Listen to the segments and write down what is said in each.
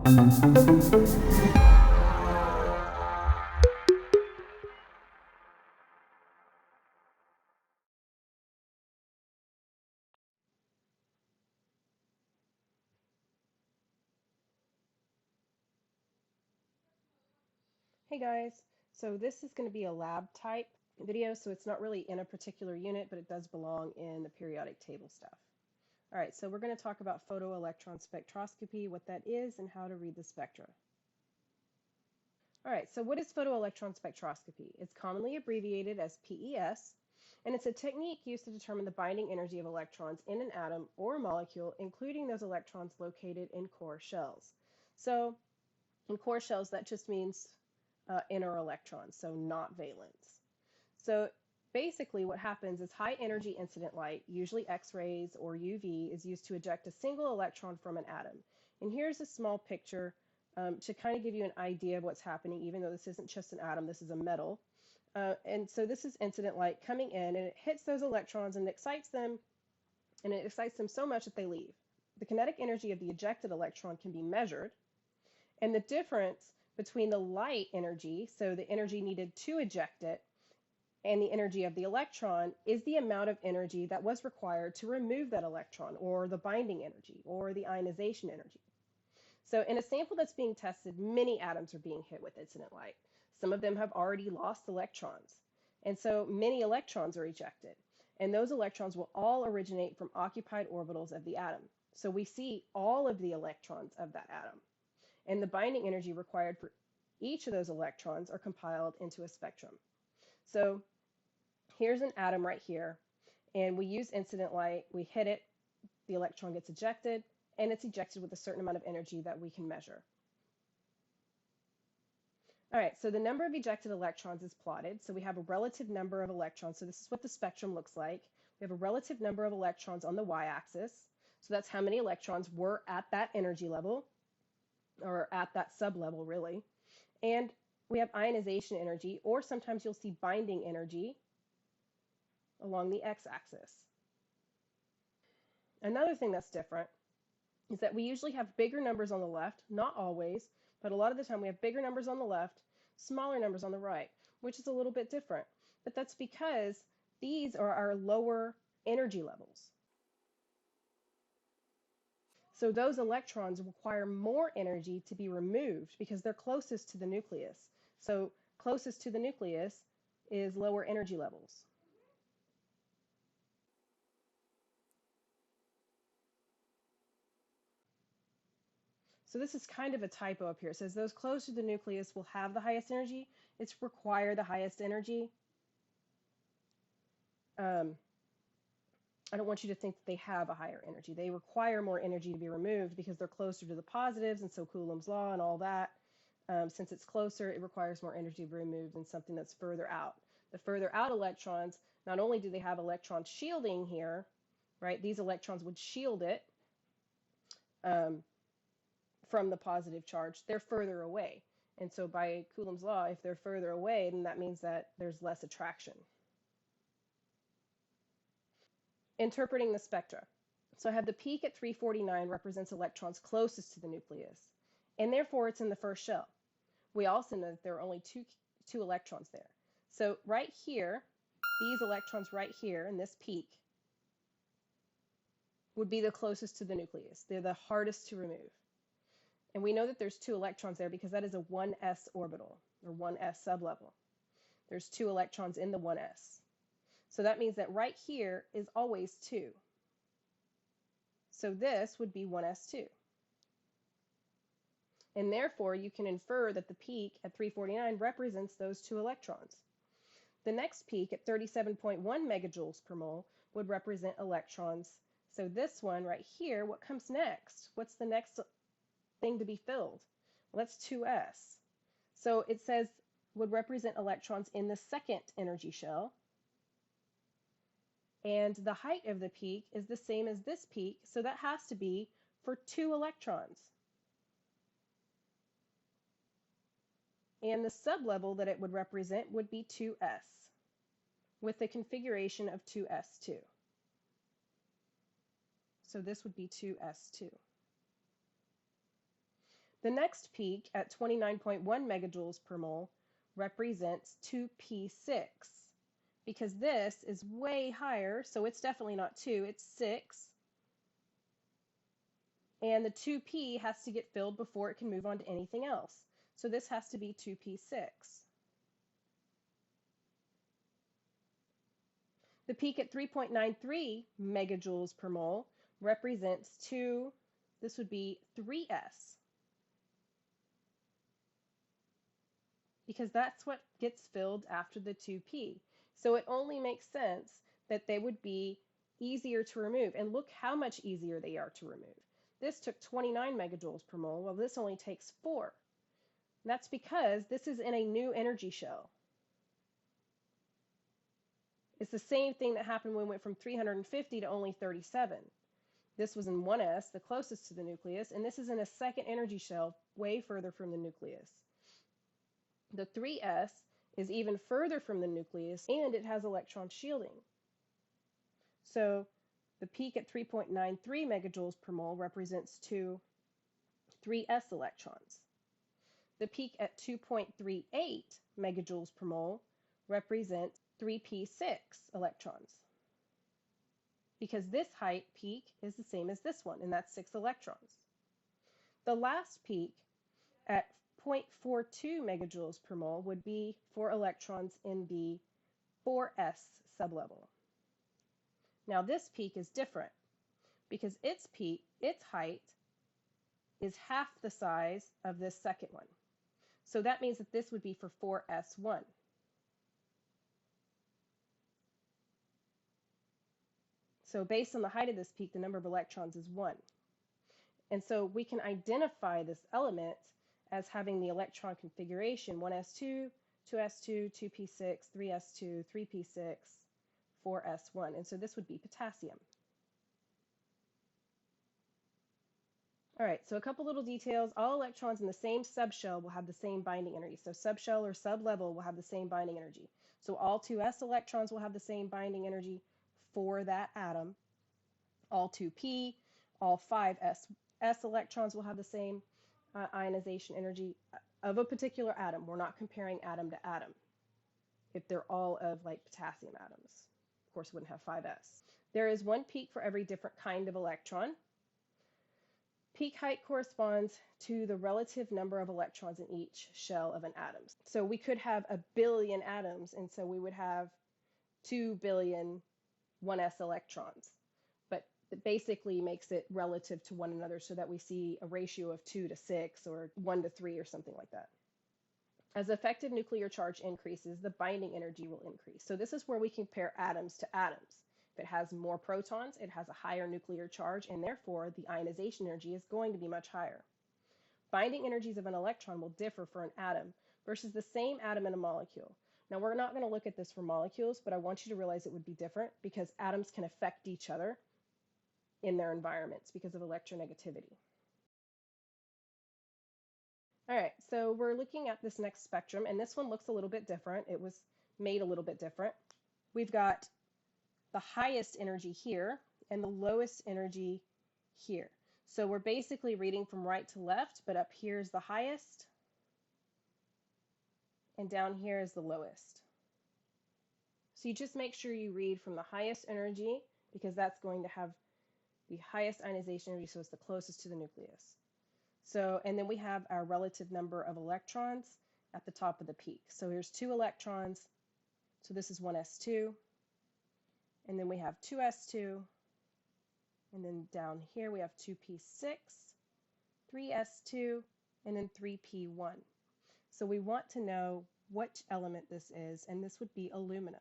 Hey guys, so this is going to be a lab type video, so it's not really in a particular unit, but it does belong in the periodic table stuff. All right, so we're going to talk about photoelectron spectroscopy, what that is, and how to read the spectra. All right, so what is photoelectron spectroscopy? It's commonly abbreviated as PES, and it's a technique used to determine the binding energy of electrons in an atom or a molecule, including those electrons located in core shells. So in core shells, that just means inner electrons, so not valence. So basically what happens is high energy incident light, usually X-rays or UV, is used to eject a single electron from an atom. And here's a small picture to kind of give you an idea of what's happening, even though this isn't just an atom, this is a metal. And so this is incident light coming in, and it hits those electrons and excites them so much that they leave. The kinetic energy of the ejected electron can be measured, and the difference between the light energy, so the energy needed to eject it, and the energy of the electron is the amount of energy that was required to remove that electron, or the binding energy, or the ionization energy. So in a sample that's being tested, many atoms are being hit with incident light. Some of them have already lost electrons, and so many electrons are ejected, and those electrons will all originate from occupied orbitals of the atom. So we see all of the electrons of that atom, and the binding energy required for each of those electrons are compiled into a spectrum. So here's an atom right here, and we use incident light, we hit it, the electron gets ejected, and it's ejected with a certain amount of energy that we can measure. All right, so the number of ejected electrons is plotted. So we have a relative number of electrons. So this is what the spectrum looks like. We have a relative number of electrons on the y-axis. So that's how many electrons were at that energy level, or at that sublevel, really. And we have ionization energy, or sometimes you'll see binding energy along the x-axis. Another thing that's different is that we usually have bigger numbers on the left, not always, but a lot of the time we have bigger numbers on the left, smaller numbers on the right, which is a little bit different. But that's because these are our lower energy levels. So those electrons require more energy to be removed because they're closest to the nucleus. So closest to the nucleus is lower energy levels. So this is kind of a typo up here. It says those close to the nucleus will have the highest energy. It's require the highest energy. I don't want you to think that they have a higher energy. They require more energy to be removed because they're closer to the positives, and so Coulomb's law and all that. Since it's closer, it requires more energy to be removed than something that's further out. The further out electrons, not only do they have electron shielding here, right? These electrons would shield it from the positive charge. They're further away. And so by Coulomb's law, if they're further away, then that means that there's less attraction. Interpreting the spectra. So I have the peak at 349 represents electrons closest to the nucleus, and therefore it's in the first shell. We also know that there are only two electrons there. So right here, these electrons right here in this peak would be the closest to the nucleus. They're the hardest to remove. And we know that there's 2 electrons there because that is a 1s orbital, or 1s sublevel. There's 2 electrons in the 1s. So that means that right here is always 2. So this would be 1s2. And therefore, you can infer that the peak at 349 represents those 2 electrons. The next peak at 37.1 megajoules per mole would represent electrons. So this one right here, what comes next? What's the next thing to be filled? Well, that's 2s. So it says would represent electrons in the second energy shell. And the height of the peak is the same as this peak, so that has to be for 2 electrons. And the sublevel that it would represent would be 2s, with the configuration of 2s2. So this would be 2s2. The next peak at 29.1 megajoules per mole represents 2p6 because this is way higher, so it's definitely not 2, it's 6. And the 2p has to get filled before it can move on to anything else. So this has to be 2p6. The peak at 3.93 megajoules per mole represents this would be 3s, because that's what gets filled after the 2p. So it only makes sense that they would be easier to remove. And look how much easier they are to remove. This took 29 megajoules per mole, while this only takes 4. And that's because this is in a new energy shell. It's the same thing that happened when we went from 350 to only 37. This was in 1s, the closest to the nucleus, and this is in a second energy shell, way further from the nucleus. The 3s is even further from the nucleus, and it has electron shielding. So the peak at 3.93 megajoules per mole represents 3s electrons. The peak at 2.38 megajoules per mole represents 3p6 electrons, because this height peak is the same as this one, and that's 6 electrons. The last peak at 0.42 megajoules per mole would be 4 electrons in the 4s sublevel. Now this peak is different because its height is half the size of this second one. So that means that this would be for 4s1. So based on the height of this peak, the number of electrons is 1. And so we can identify this element as having the electron configuration 1s2, 2s2, 2p6, 3s2, 3p6, 4s1. And so this would be potassium. All right, so a couple little details. All electrons in the same subshell will have the same binding energy. So subshell or sublevel will have the same binding energy. So all 2s electrons will have the same binding energy for that atom. All 2p, all 5s electrons will have the same ionization energy of a particular atom. We're not comparing atom to atom. If they're all of like potassium atoms, of course, we wouldn't have 5s. There is one peak for every different kind of electron. Peak height corresponds to the relative number of electrons in each shell of an atom. So we could have 1 billion atoms, and so we would have 2 billion 1s electrons. But it basically makes it relative to one another so that we see a ratio of 2 to 6 or 1 to 3 or something like that. As effective nuclear charge increases, the binding energy will increase. So this is where we compare atoms to atoms. If it has more protons, it has a higher nuclear charge, and therefore the ionization energy is going to be much higher. Binding energies of an electron will differ for an atom versus the same atom in a molecule. Now, we're not going to look at this for molecules, but I want you to realize it would be different because atoms can affect each other in their environments because of electronegativity. All right, so we're looking at this next spectrum, and this one looks a little bit different. It was made a little bit different. We've got the highest energy here and the lowest energy here. So we're basically reading from right to left, but up here is the highest, and down here is the lowest. So you just make sure you read from the highest energy because that's going to have the highest ionization energy, so it's the closest to the nucleus. So, and then we have our relative number of electrons at the top of the peak. So here's 2 electrons, so this is 1s2, and then we have 2s2, and then down here we have 2p6, 3s2, and then 3p1. So we want to know which element this is, and this would be aluminum.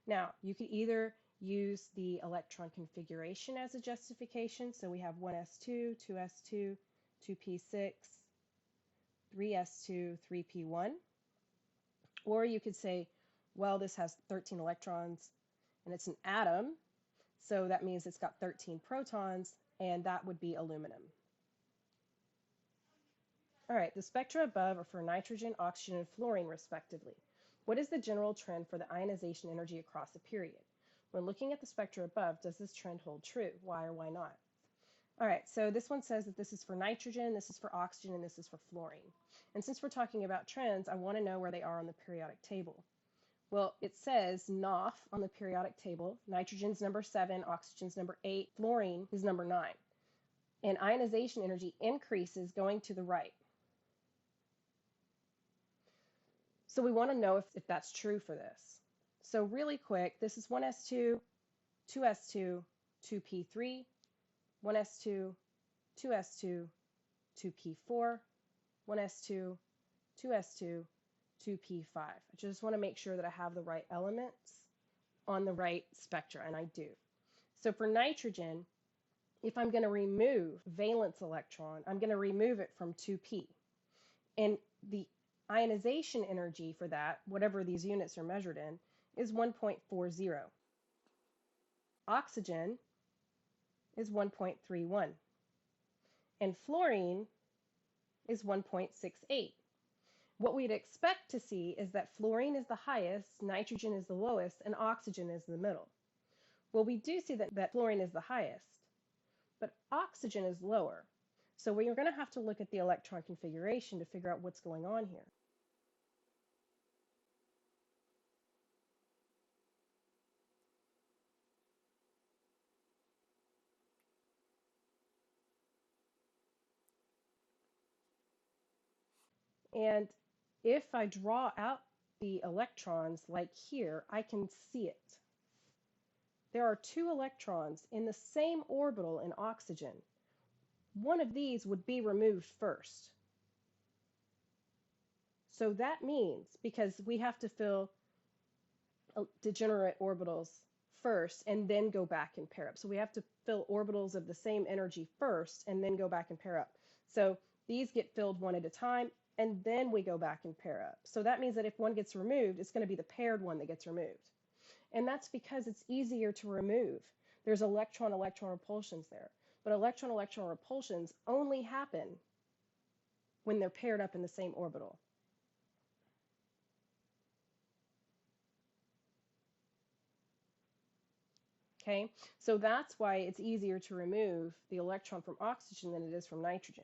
Now, you could either use the electron configuration as a justification, so we have 1s2, 2s2, 2p6, 3s2, 3p1, or you could say, well, this has 13 electrons, and it's an atom, so that means it's got 13 protons, and that would be aluminum. All right, the spectra above are for nitrogen, oxygen, and fluorine, respectively. What is the general trend for the ionization energy across a period? When looking at the spectra above, does this trend hold true? Why or why not? All right, so this one says that this is for nitrogen, this is for oxygen, and this is for fluorine. And since we're talking about trends, I want to know where they are on the periodic table. Well, it says NOF on the periodic table. Nitrogen's number 7, oxygen's number 8, fluorine is number 9. And ionization energy increases going to the right. So we want to know if that's true for this. So really quick, this is 1s2, 2s2, 2p3, 1s2, 2s2, 2p4, 1s2, 2s2, 2p5. I just want to make sure that I have the right elements on the right spectra, and I do. So for nitrogen, if I'm going to remove valence electron, I'm going to remove it from 2p. And the ionization energy for that, whatever these units are measured in, is 1.40. Oxygen is 1.31. And fluorine is 1.68. What we'd expect to see is that fluorine is the highest, nitrogen is the lowest, and oxygen is in the middle. Well, we do see that fluorine is the highest, but oxygen is lower. So we're going to have to look at the electron configuration to figure out what's going on here. And if I draw out the electrons like here, I can see it. There are 2 electrons in the same orbital in oxygen. One of these would be removed first. So that means, because we have to fill degenerate orbitals first and then go back and pair up. So we have to fill orbitals of the same energy first and then go back and pair up. So these get filled one at a time, and then we go back and pair up. So that means that if one gets removed, it's going to be the paired one that gets removed. And that's because it's easier to remove. There's electron-electron repulsions there. But electron-electron repulsions only happen when they're paired up in the same orbital. Okay, so that's why it's easier to remove the electron from oxygen than it is from nitrogen.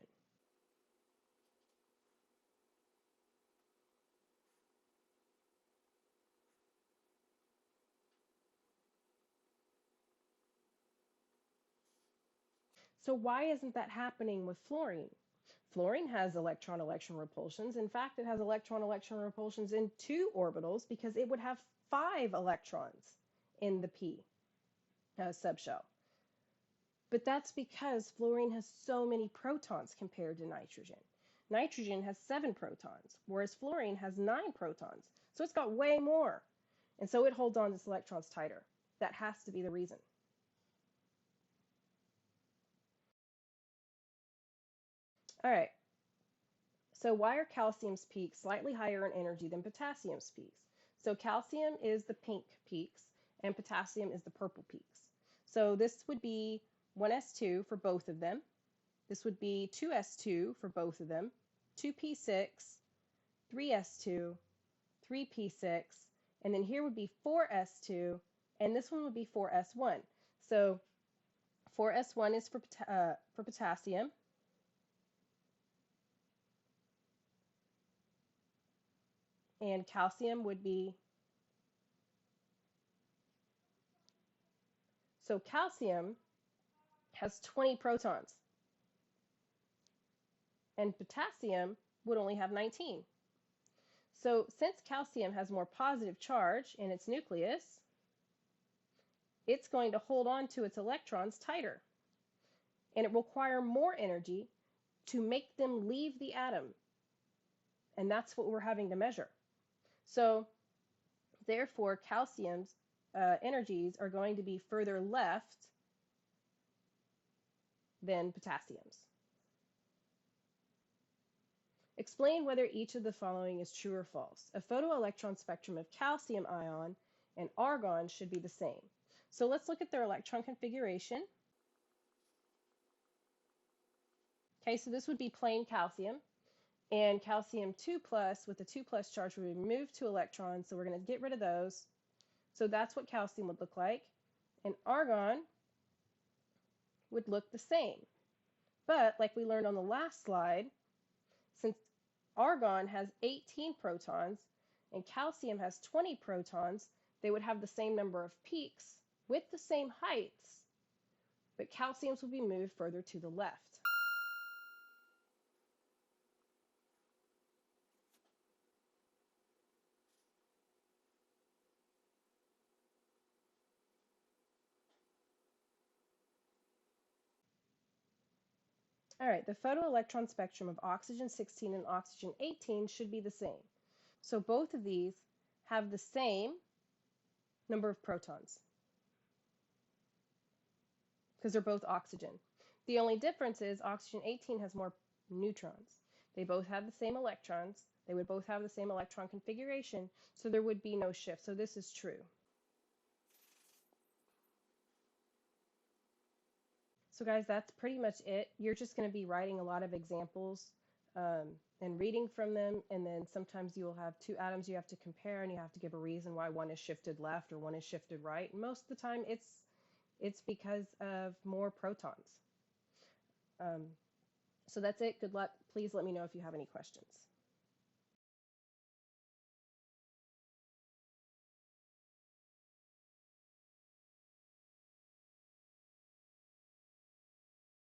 So why isn't that happening with fluorine? Fluorine has electron-electron repulsions. In fact, it has electron-electron repulsions in 2 orbitals because it would have 5 electrons in the p subshell. But that's because fluorine has so many protons compared to nitrogen. Nitrogen has 7 protons, whereas fluorine has 9 protons. So it's got way more. And so it holds on to its electrons tighter. That has to be the reason. All right. So why are calcium's peaks slightly higher in energy than potassium's peaks? So calcium is the pink peaks, and potassium is the purple peaks. So this would be 1s2 for both of them. This would be 2s2 for both of them, 2p6, 3s2, 3p6, and then here would be 4s2, and this one would be 4s1. So 4s1 is for potassium. And calcium would be, so calcium has 20 protons, and potassium would only have 19. So since calcium has more positive charge in its nucleus, it's going to hold on to its electrons tighter, and it will require more energy to make them leave the atom, and that's what we're having to measure. So therefore, calcium's energies are going to be further left than potassium's. Explain whether each of the following is true or false. A photoelectron spectrum of calcium ion and argon should be the same. So let's look at their electron configuration. Okay, so this would be plain calcium. And calcium 2 plus with the 2 plus charge would remove 2 electrons, so we're going to get rid of those. So that's what calcium would look like. And argon would look the same. But like we learned on the last slide, since argon has 18 protons and calcium has 20 protons, they would have the same number of peaks with the same heights, but calcium's will be moved further to the left. All right, the photoelectron spectrum of oxygen-16 and oxygen-18 should be the same. So both of these have the same number of protons because they're both oxygen. The only difference is oxygen-18 has more neutrons. They both have the same electrons. They would both have the same electron configuration, so there would be no shift. So this is true. So guys, that's pretty much it. You're just going to be writing a lot of examples and reading from them, and then sometimes you will have two atoms you have to compare, and you have to give a reason why one is shifted left or one is shifted right. And most of the time, it's because of more protons. So that's it. Good luck. Please let me know if you have any questions.